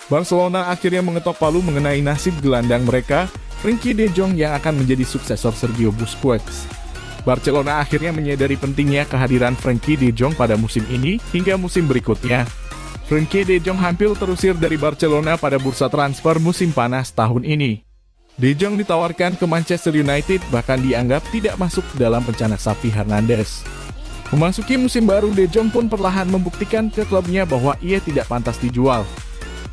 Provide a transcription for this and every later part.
Barcelona akhirnya mengetok palu mengenai nasib gelandang mereka, Frenkie de Jong yang akan menjadi suksesor Sergio Busquets. Barcelona akhirnya menyadari pentingnya kehadiran Frenkie de Jong pada musim ini hingga musim berikutnya. Frenkie de Jong hampir terusir dari Barcelona pada bursa transfer musim panas tahun ini. De Jong ditawarkan ke Manchester United, bahkan dianggap tidak masuk dalam rencana Xavi Hernandez. Memasuki musim baru, De Jong pun perlahan membuktikan ke klubnya bahwa ia tidak pantas dijual.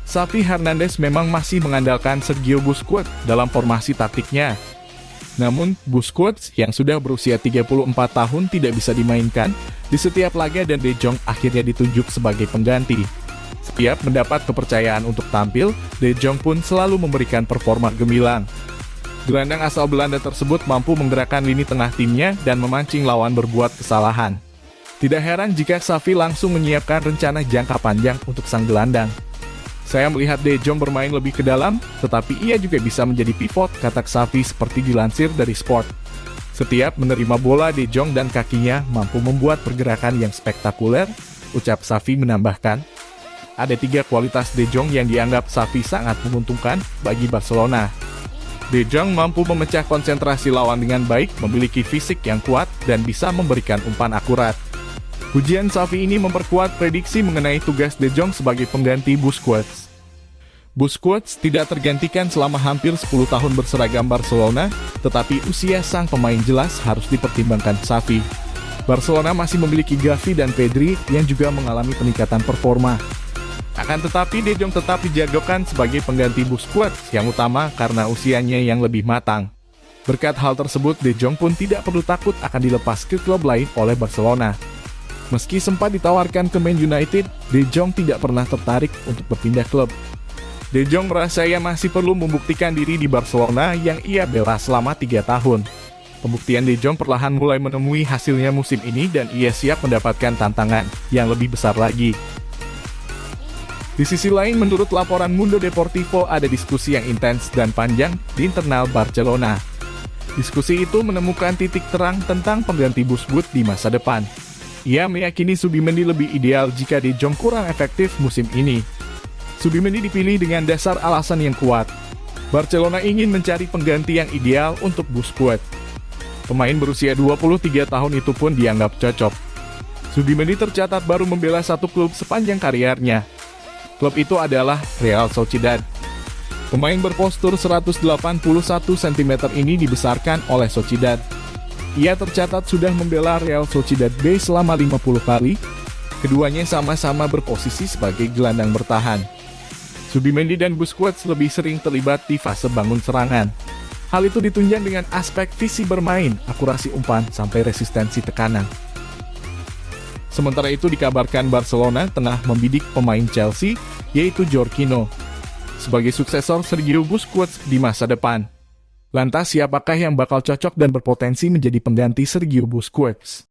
Xavi Hernandez memang masih mengandalkan Sergio Busquets dalam formasi taktiknya. Namun, Busquets yang sudah berusia 34 tahun tidak bisa dimainkan di setiap laga dan De Jong akhirnya ditunjuk sebagai pengganti. Setiap mendapat kepercayaan untuk tampil, De Jong pun selalu memberikan performa gemilang. Gelandang asal Belanda tersebut mampu menggerakkan lini tengah timnya dan memancing lawan berbuat kesalahan. Tidak heran jika Xavi langsung menyiapkan rencana jangka panjang untuk sang gelandang. Saya melihat De Jong bermain lebih ke dalam, tetapi ia juga bisa menjadi pivot, kata Xavi seperti dilansir dari Sport. Setiap menerima bola, De Jong dan kakinya mampu membuat pergerakan yang spektakuler, ucap Xavi menambahkan. Ada 3 kualitas De Jong yang dianggap Xavi sangat menguntungkan bagi Barcelona. De Jong mampu memecah konsentrasi lawan dengan baik, memiliki fisik yang kuat, dan bisa memberikan umpan akurat. Pujian Xavi ini memperkuat prediksi mengenai tugas De Jong sebagai pengganti Busquets. Busquets tidak tergantikan selama hampir 10 tahun berseragam Barcelona, tetapi usia sang pemain jelas harus dipertimbangkan Xavi. Barcelona masih memiliki Gavi dan Pedri yang juga mengalami peningkatan performa. Akan tetapi De Jong tetap dijagokan sebagai pengganti Busquets yang utama karena usianya yang lebih matang. Berkat hal tersebut, De Jong pun tidak perlu takut akan dilepas ke klub lain oleh Barcelona. Meski sempat ditawarkan ke Man United, De Jong tidak pernah tertarik untuk berpindah klub. De Jong merasa ia masih perlu membuktikan diri di Barcelona yang ia bela selama 3 tahun. Pembuktian De Jong perlahan mulai menemui hasilnya musim ini dan ia siap mendapatkan tantangan yang lebih besar lagi. Di sisi lain, menurut laporan Mundo Deportivo, ada diskusi yang intens dan panjang di internal Barcelona. Diskusi itu menemukan titik terang tentang pengganti Busquets di masa depan. Ia meyakini Subimendi lebih ideal jika De Jong kurang efektif musim ini. Subimendi dipilih dengan dasar alasan yang kuat. Barcelona ingin mencari pengganti yang ideal untuk Busquets. Pemain berusia 23 tahun itu pun dianggap cocok. Subimendi tercatat baru membela satu klub sepanjang kariernya. Klub itu adalah Real Sociedad. Pemain berpostur 181 cm ini dibesarkan oleh Sociedad. Ia tercatat sudah membela Real Sociedad B selama 50 kali. Keduanya sama-sama berposisi sebagai gelandang bertahan. Subimendi dan Busquets lebih sering terlibat di fase bangun serangan. Hal itu ditunjang dengan aspek visi bermain, akurasi umpan, sampai resistensi tekanan. Sementara itu dikabarkan Barcelona tengah membidik pemain Chelsea, yaitu Jorginho, sebagai suksesor Sergio Busquets di masa depan. Lantas siapakah yang bakal cocok dan berpotensi menjadi pengganti Sergio Busquets?